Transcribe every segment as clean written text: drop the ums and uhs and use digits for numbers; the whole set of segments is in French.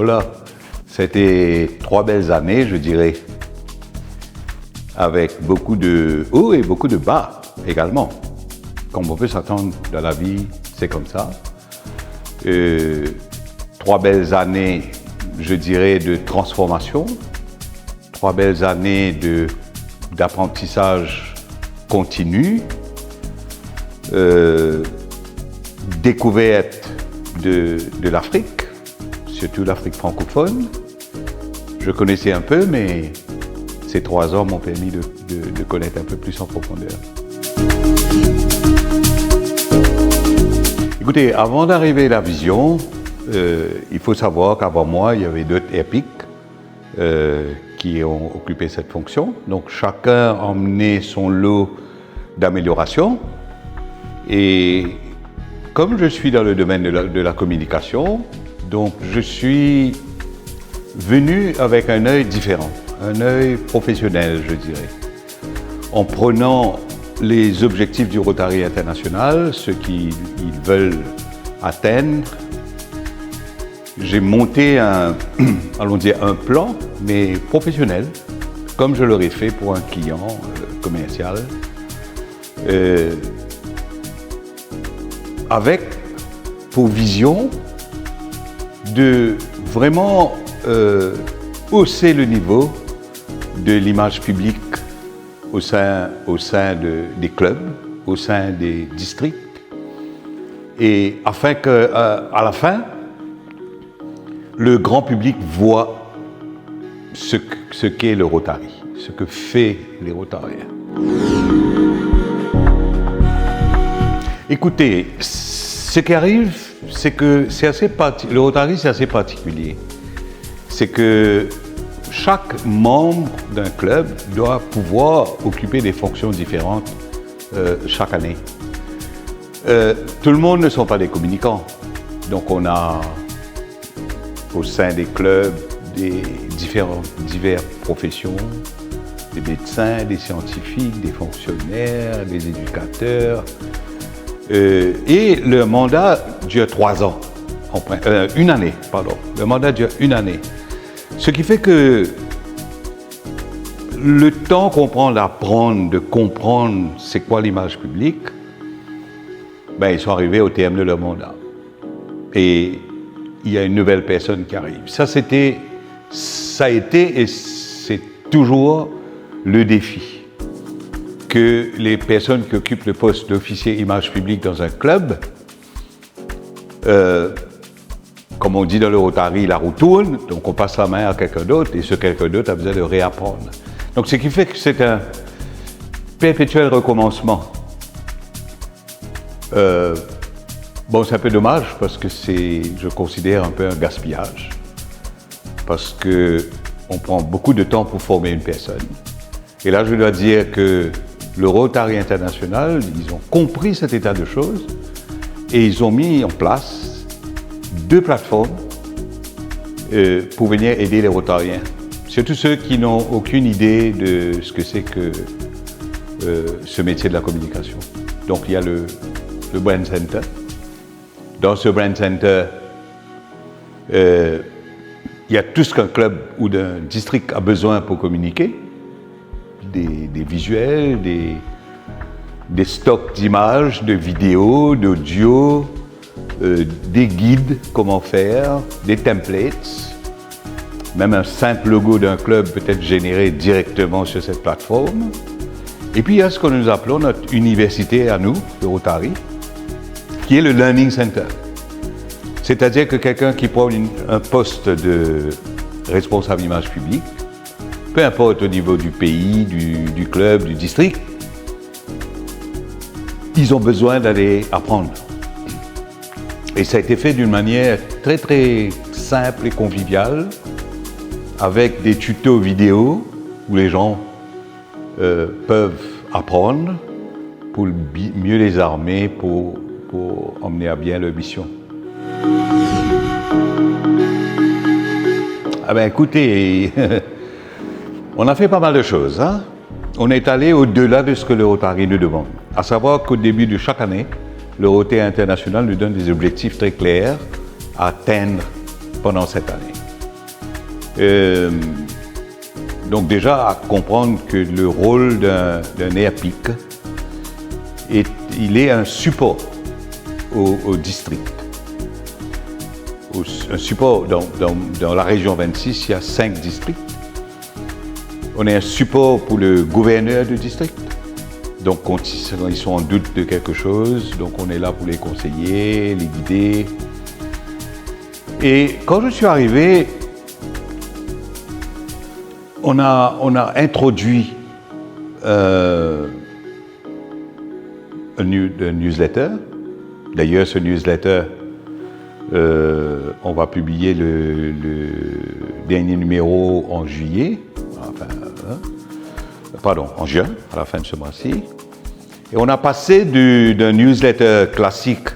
Oh là, c'était 3 belles années, je dirais, avec beaucoup de hauts et beaucoup de bas également. Comme on peut s'attendre dans la vie, c'est comme ça. 3 belles années, je dirais, de transformation, 3 belles années d'apprentissage continu, découverte de l'Afrique, surtout l'Afrique francophone. Je connaissais un peu, mais ces 3 ans m'ont permis de connaître un peu plus en profondeur. Écoutez, avant d'arriver à la vision, il faut savoir qu'avant moi, il y avait d'autres épiques qui ont occupé cette fonction. Donc chacun a emmené son lot d'amélioration. Et comme je suis dans le domaine de la communication, donc je suis venu avec un œil différent, un œil professionnel, je dirais, en prenant les objectifs du Rotary International, ce qu'ils veulent atteindre. J'ai monté allons dire un plan, mais professionnel, comme je l'aurais fait pour un client commercial, avec pour vision de vraiment hausser le niveau de l'image publique au sein des clubs, au sein des districts, et afin qu'à la fin, le grand public voit ce qu'est le Rotary, ce que fait les Rotariens. Écoutez, ce qui arrive, c'est que le Rotary, c'est assez particulier. C'est que chaque membre d'un club doit pouvoir occuper des fonctions différentes chaque année. Tout le monde ne sont pas des communicants. Donc on a au sein des clubs des diverses professions, des médecins, des scientifiques, des fonctionnaires, des éducateurs. Et le mandat dure 3 ans, une année, pardon. Le mandat dure 1 année. Ce qui fait que le temps qu'on prend d'apprendre, de comprendre c'est quoi l'image publique, ils sont arrivés au terme de leur mandat. Et il y a une nouvelle personne qui arrive. Ça a été et c'est toujours le défi. Que les personnes qui occupent le poste d'officier image publique dans un club, comme on dit dans le Rotary, la roue tourne, donc on passe la main à quelqu'un d'autre et ce quelqu'un d'autre a besoin de réapprendre. Donc ce qui fait que c'est un perpétuel recommencement. C'est un peu dommage parce que je considère un peu un gaspillage, parce qu'on prend beaucoup de temps pour former une personne. Et là, je dois dire que le Rotary International, ils ont compris cet état de choses et ils ont mis en place 2 plateformes pour venir aider les Rotariens. Surtout ceux qui n'ont aucune idée de ce que c'est que ce métier de la communication. Donc il y a le Brand Center. Dans ce Brand Center, il y a tout ce qu'un club ou d'un district a besoin pour communiquer. Des visuels, des stocks d'images, de vidéos, d'audio, des guides, comment faire, des templates. Même un simple logo d'un club peut être généré directement sur cette plateforme. Et puis il y a ce que nous appelons notre université à nous, le Rotary, qui est le Learning Center. C'est-à-dire que quelqu'un qui prend un poste de responsable image publique, peu importe au niveau du pays, du club, du district, ils ont besoin d'aller apprendre. Et ça a été fait d'une manière très très simple et conviviale, avec des tutos vidéo où les gens peuvent apprendre pour mieux les armer, pour emmener à bien leur mission. Écoutez, on a fait pas mal de choses. On est allé au-delà de ce que le Rotary nous demande. À savoir qu'au début de chaque année, le Rotary International nous donne des objectifs très clairs à atteindre pendant cette année. Donc déjà, à comprendre que le rôle d'un Airpeak, il est un support au district. Un support dans la région 26, il y a 5 districts. On est un support pour le gouverneur du district. Donc quand ils sont en doute de quelque chose, donc on est là pour les conseiller, les guider. Et quand je suis arrivé, on a introduit un newsletter. D'ailleurs, ce newsletter, on va publier le dernier numéro en juillet, en juin, à la fin de ce mois-ci. Et on a passé d'un newsletter classique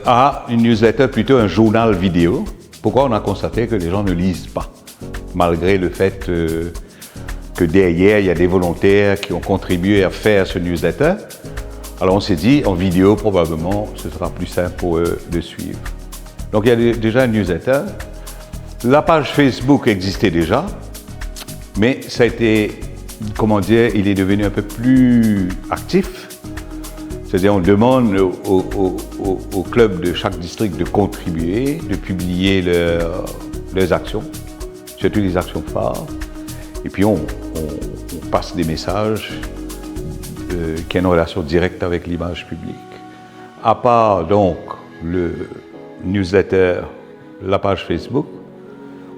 à une newsletter plutôt un journal vidéo. Pourquoi? On a constaté que les gens ne lisent pas, malgré le fait que derrière, il y a des volontaires qui ont contribué à faire ce newsletter. Alors on s'est dit, en vidéo, probablement, ce sera plus simple pour eux de suivre. Donc il y a déjà un newsletter. La page Facebook existait déjà, mais ça a été, il est devenu un peu plus actif. C'est-à-dire on demande au club de chaque district de contribuer, de publier leurs actions, surtout les actions phares. Et puis on passe des messages qui ont une relation directe avec l'image publique. À part donc le newsletter, la page Facebook,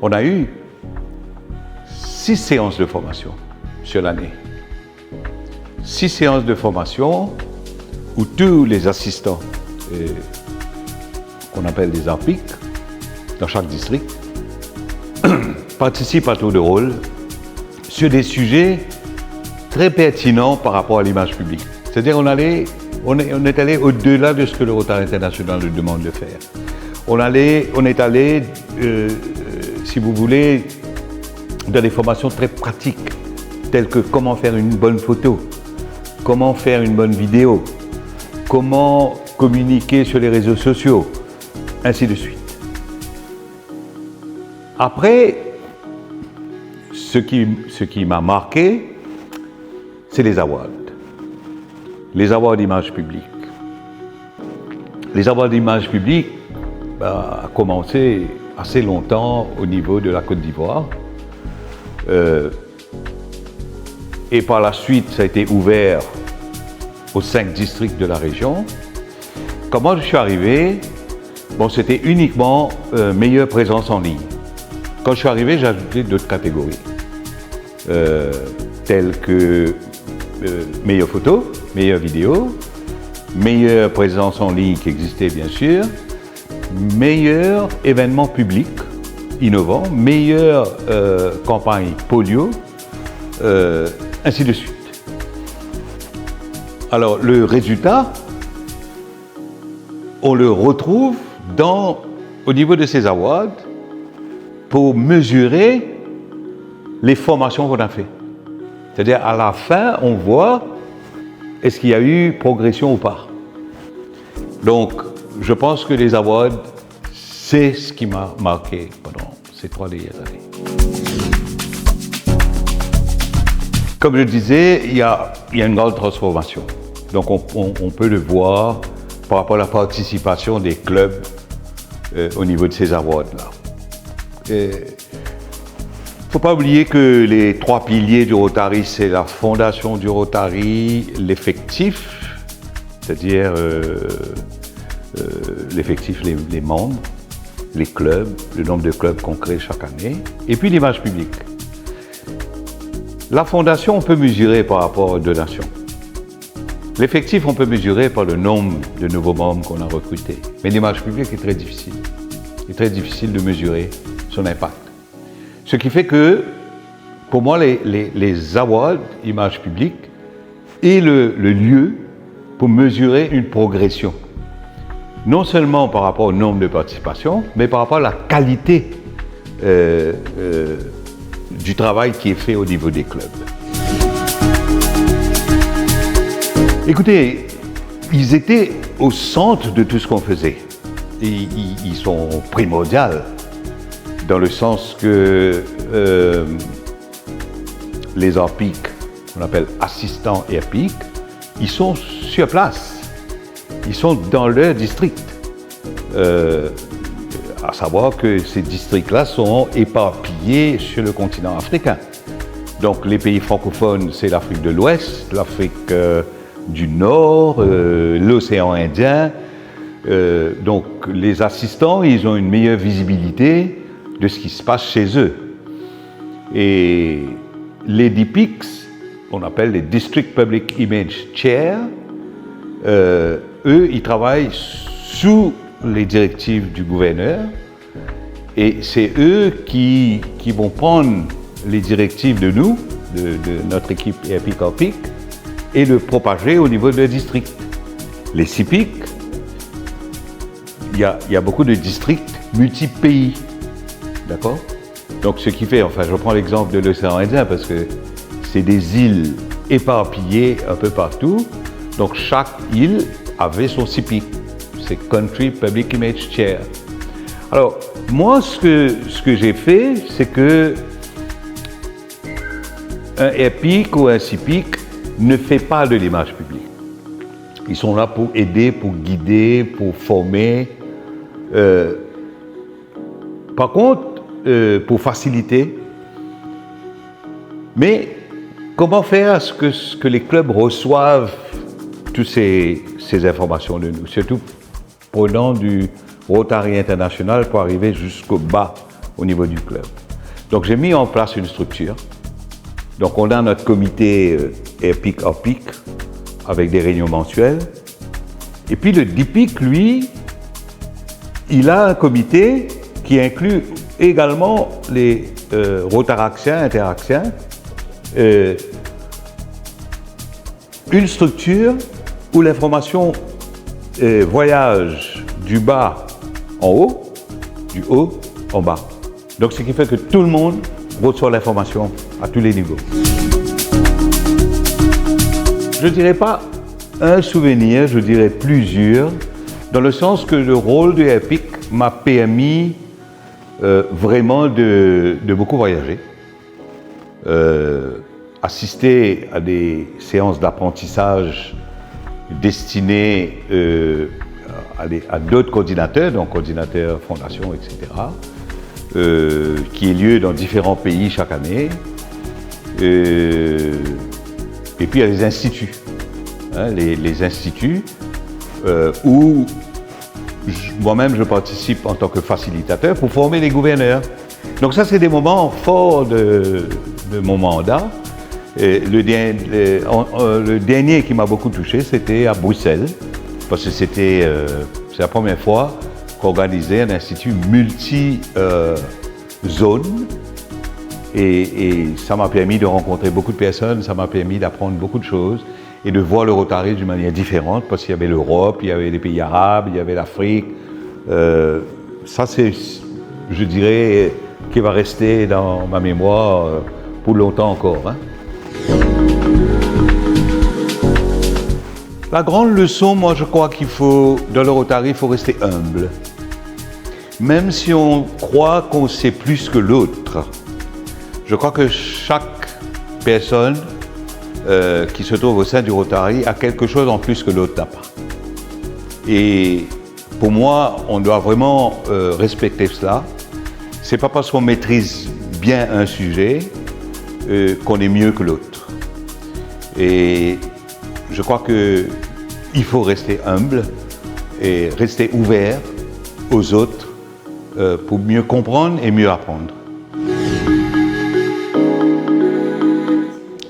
on a eu 6 séances de formation sur l'année. 6 séances de formation où tous les assistants, qu'on appelle des Airpeak, dans chaque district, participent à tour de rôle sur des sujets très pertinents par rapport à l'image publique. C'est-à-dire on est allé au-delà de ce que le Rotary International nous demande de faire. On est allé, si vous voulez, dans des formations très pratiques, telles que comment faire une bonne photo, comment faire une bonne vidéo, comment communiquer sur les réseaux sociaux, ainsi de suite. Après, ce qui m'a marqué, c'est les awards. Les awards d'image publique. Les awards d'image publique a commencé assez longtemps au niveau de la Côte d'Ivoire. Et par la suite, ça a été ouvert aux 5 districts de la région. Comment je suis arrivé? C'était uniquement meilleure présence en ligne. Quand je suis arrivé, j'ai ajouté d'autres catégories, telles que meilleure photo, meilleure vidéo, meilleure présence en ligne qui existait bien sûr, meilleur événement public innovant, meilleure campagne polio, ainsi de suite. Alors le résultat, on le retrouve au niveau de ces awards pour mesurer les formations qu'on a fait. C'est-à-dire à la fin, on voit est-ce qu'il y a eu progression ou pas. Donc, je pense que les awards, c'est ce qui m'a marqué pendant ces 3 dernières années. Comme je disais, il y a une grande transformation. Donc, on peut le voir par rapport à la participation des clubs au niveau de ces awards-là. Il ne faut pas oublier que les 3 piliers du Rotary, c'est la fondation du Rotary, l'effectif, c'est-à-dire l'effectif, les membres, les clubs, le nombre de clubs qu'on crée chaque année, et puis l'image publique. La fondation, on peut mesurer par rapport aux donations. L'effectif, on peut mesurer par le nombre de nouveaux membres qu'on a recrutés. Mais l'image publique est très difficile. Il est très difficile de mesurer son impact. Ce qui fait que, pour moi, les awards, image publique, est le lieu pour mesurer une progression. Non seulement par rapport au nombre de participations, mais par rapport à la qualité du travail qui est fait au niveau des clubs. Écoutez, ils étaient au centre de tout ce qu'on faisait. Ils sont primordiaux dans le sens que les ARPIC, qu'on appelle assistants ARPIC, ils sont sur place, ils sont dans leur district. À savoir que ces districts-là sont éparpillés sur le continent africain. Donc les pays francophones, c'est l'Afrique de l'Ouest, l'Afrique du Nord, l'océan Indien. Donc les assistants, ils ont une meilleure visibilité de ce qui se passe chez eux. Et les DPICs, on appelle les District Public Image Chair, eux, ils travaillent sous les directives du gouverneur et c'est eux qui vont prendre les directives de nous, de notre équipe ARPIC, et le propager au niveau de leur district. Les CIPIC, il y a beaucoup de districts multi-pays, d'accord? Donc ce qui fait, enfin je prends l'exemple de l'océan Indien parce que c'est des îles éparpillées un peu partout, donc chaque île avait son CIPIC, c'est Country Public Image Chair. Alors moi ce que j'ai fait, c'est que un ARPIC ou un CIPIC ne fait pas de l'image publique. Ils sont là pour aider, pour guider, pour former. Par contre, pour faciliter. Mais comment faire à ce que les clubs reçoivent toutes ces informations de nous, surtout prenant du Rotary International pour arriver jusqu'au bas au niveau du club. Donc j'ai mis en place une structure. Donc on a notre comité ARPIC avec des réunions mensuelles. Et puis le DPIC, lui, il a un comité qui inclut également les Rotaractiens, Interactiens, une structure où l'information voyage du bas en haut, du haut en bas. Donc ce qui fait que tout le monde reçoit l'information à tous les niveaux. Je ne dirais pas un souvenir, je dirais plusieurs, dans le sens que le rôle de ARPIC m'a permis vraiment de beaucoup voyager, assister à des séances d'apprentissage destinées à d'autres coordinateurs, donc coordinateurs, fondations, etc., qui ait lieu dans différents pays chaque année. Et puis il y a les instituts, hein, les instituts où moi-même je participe en tant que facilitateur pour former les gouverneurs. Donc ça c'est des moments forts de mon mandat. Et le dernier qui m'a beaucoup touché, c'était à Bruxelles, parce que c'est la première fois qu'on organisait un institut multi-zone. Et ça m'a permis de rencontrer beaucoup de personnes, ça m'a permis d'apprendre beaucoup de choses et de voir le Rotary d'une manière différente, parce qu'il y avait l'Europe, il y avait les pays arabes, il y avait l'Afrique. Ça, c'est, je dirais, qui va rester dans ma mémoire pour longtemps encore. Hein. La grande leçon, moi, je crois qu'il faut, dans le Rotary, il faut rester humble. Même si on croit qu'on sait plus que l'autre, je crois que chaque personne qui se trouve au sein du Rotary a quelque chose en plus que l'autre n'a pas. Et pour moi, on doit vraiment respecter cela. C'est pas parce qu'on maîtrise bien un sujet qu'on est mieux que l'autre. Et je crois qu'il faut rester humble et rester ouvert aux autres pour mieux comprendre et mieux apprendre.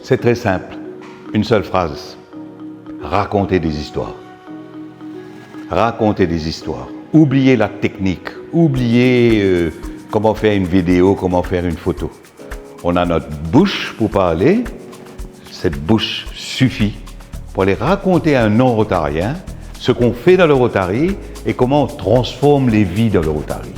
C'est très simple, une seule phrase, raconter des histoires. Raconter des histoires. Oubliez la technique, oubliez comment faire une vidéo, comment faire une photo. On a notre bouche pour parler, cette bouche suffit pour aller raconter à un non-rotarien ce qu'on fait dans le Rotary et comment on transforme les vies dans le Rotary.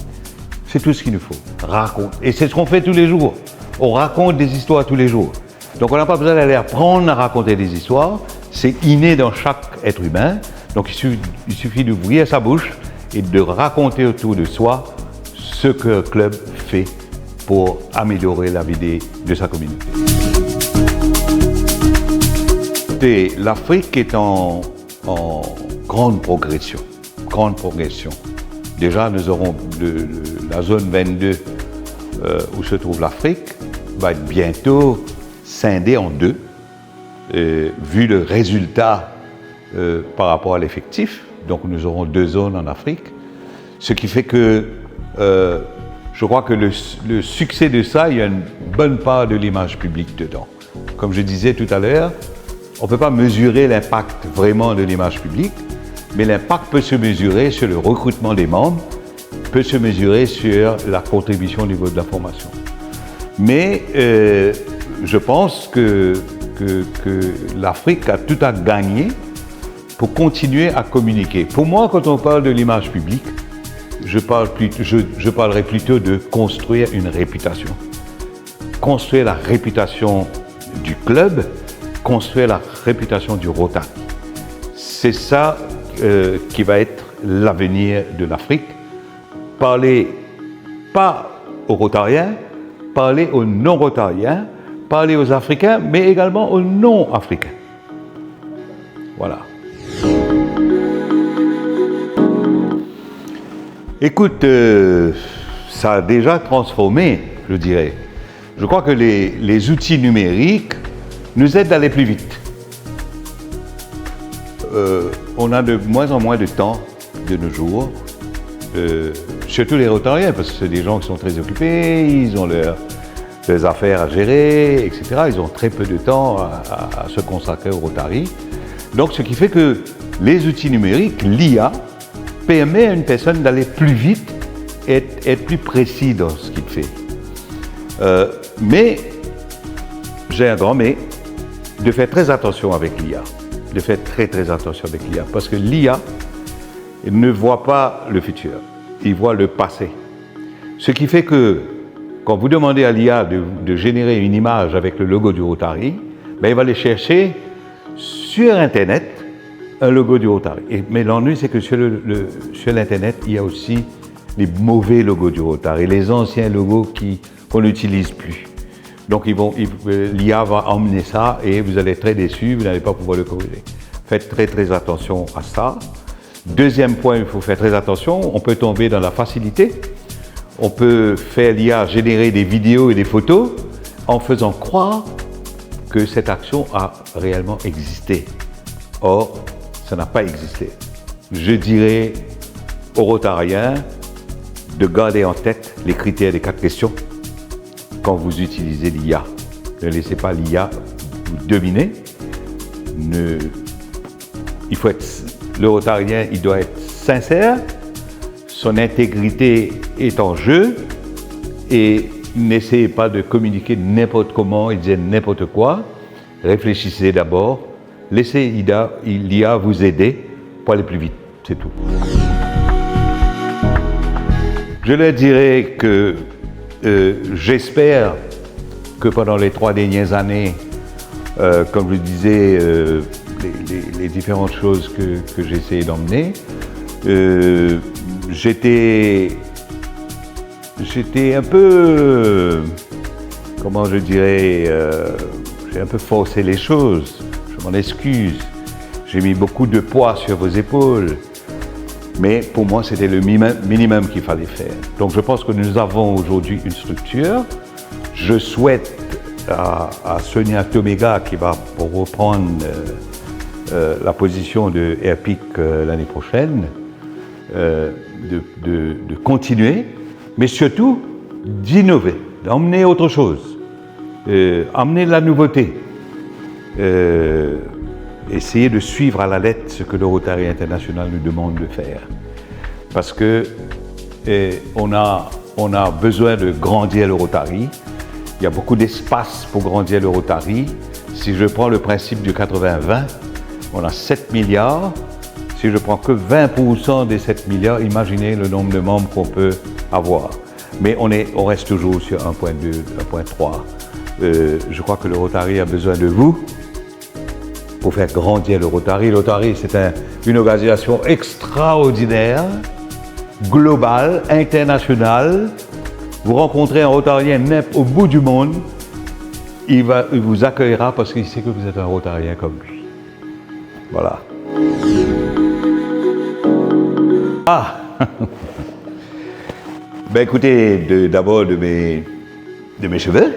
C'est tout ce qu'il nous faut, raconter. Et c'est ce qu'on fait tous les jours, on raconte des histoires tous les jours. Donc on n'a pas besoin d'aller apprendre à raconter des histoires, c'est inné dans chaque être humain. Donc il suffit d'ouvrir sa bouche et de raconter autour de soi ce que le club fait pour améliorer la vie de sa communauté. L'Afrique est en grande progression. Déjà, nous aurons la zone 22 où se trouve l'Afrique va être bientôt scindée en deux, vu le résultat par rapport à l'effectif. Donc nous aurons 2 zones en Afrique, ce qui fait que je crois que le succès de ça, il y a une bonne part de l'image publique dedans. Comme je disais tout à l'heure, on ne peut pas mesurer l'impact vraiment de l'image publique, mais l'impact peut se mesurer sur le recrutement des membres, peut se mesurer sur la contribution au niveau de la formation. Mais je pense que l'Afrique a tout à gagner pour continuer à communiquer. Pour moi, quand on parle de l'image publique, je parlerai plutôt de construire une réputation. Construire la réputation du club, construire la réputation du Rotary. C'est ça qui va être l'avenir de l'Afrique. Parler pas aux Rotariens, parler aux non-Rotariens, parler aux Africains, mais également aux non-Africains. Voilà. Écoute, ça a déjà transformé, je dirais. Je crois que les outils numériques nous aident à aller plus vite. On a de moins en moins de temps de nos jours, surtout les Rotariens, parce que c'est des gens qui sont très occupés, ils ont leurs affaires à gérer, etc. Ils ont très peu de temps à se consacrer au Rotary. Donc, ce qui fait que les outils numériques, l'IA, permet à une personne d'aller plus vite et être plus précis dans ce qu'il fait. Mais, j'ai un grand mais, de faire très attention avec l'IA. De faire très attention avec l'IA. Parce que l'IA ne voit pas le futur, il voit le passé. Ce qui fait que, quand vous demandez à l'IA de générer une image avec le logo du Rotary, ben, il va aller chercher sur Internet un logo du Rotary. Mais l'ennui, c'est que sur l'Internet, il y a aussi les mauvais logos du Rotary, les anciens logos qu'on n'utilise plus. Donc l'IA va emmener ça et vous allez être très déçus, vous n'allez pas pouvoir le corriger. Faites très attention à ça. Deuxième point, il faut faire très attention, on peut tomber dans la facilité. On peut faire l'IA générer des vidéos et des photos en faisant croire que cette action a réellement existé. Or, ça n'a pas existé. Je dirais aux Rotariens de garder en tête les critères des 4 questions quand vous utilisez l'IA. Ne laissez pas l'IA vous dominer. Le Rotarien, il doit être sincère, son intégrité est en jeu et n'essayez pas de communiquer n'importe comment et dire n'importe quoi. Réfléchissez d'abord, laissez l'IA vous aider pour aller plus vite, c'est tout. Je leur dirais que j'espère que pendant les 3 dernières années, comme je disais, les différentes choses que j'ai essayé d'emmener, j'étais un peu, comment je dirais, j'ai un peu forcé les choses, je m'en excuse. J'ai mis beaucoup de poids sur vos épaules, mais pour moi c'était le minimum qu'il fallait faire. Donc je pense que nous avons aujourd'hui une structure. Je souhaite à Sonia Tomega, qui va reprendre la position de Airpeak l'année prochaine, de continuer, mais surtout d'innover, d'emmener autre chose, amener de la nouveauté, essayer de suivre à la lettre ce que le Rotary International nous demande de faire. Parce que on a besoin de grandir le Rotary. Il y a beaucoup d'espace pour grandir le Rotary. Si je prends le principe du 80-20, on a 7 milliards. Si je prends que 20% des 7 milliards, imaginez le nombre de membres qu'on peut avoir. Mais on reste toujours sur 1.2, 1.3. Je crois que le Rotary a besoin de vous pour faire grandir le Rotary. Le Rotary, c'est une organisation extraordinaire global, international. Vous rencontrez un Rotarien au bout du monde, il vous accueillera parce qu'il sait que vous êtes un Rotarien comme lui. Voilà. Ah. Ben écoutez, d'abord de mes cheveux,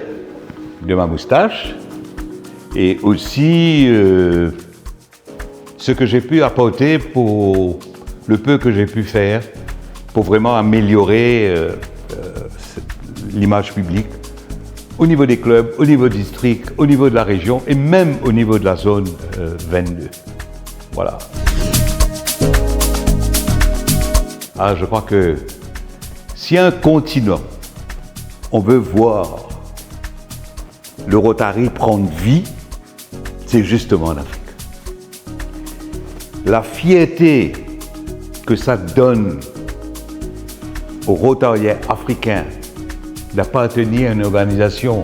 de ma moustache, et aussi ce que j'ai pu apporter pour le peu que j'ai pu faire pour vraiment améliorer l'image publique au niveau des clubs, au niveau du district, au niveau de la région et même au niveau de la zone 22. Voilà. Ah, je crois que si un continent, on veut voir le Rotary prendre vie, c'est justement en Afrique. La fierté que ça donne aux Rotariens africains d'appartenir à une organisation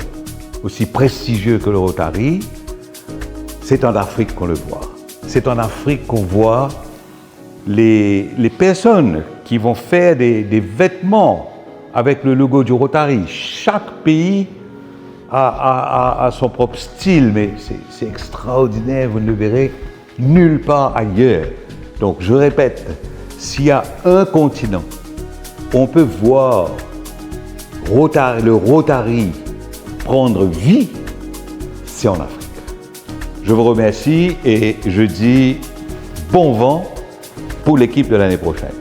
aussi prestigieuse que le Rotary, c'est en Afrique qu'on le voit. C'est en Afrique qu'on voit les personnes qui vont faire des vêtements avec le logo du Rotary. Chaque pays a son propre style, mais c'est extraordinaire, vous ne le verrez nulle part ailleurs. Donc je répète, s'il y a un continent, on peut voir le Rotary prendre vie, c'est en Afrique. Je vous remercie et je dis bon vent pour l'équipe de l'année prochaine.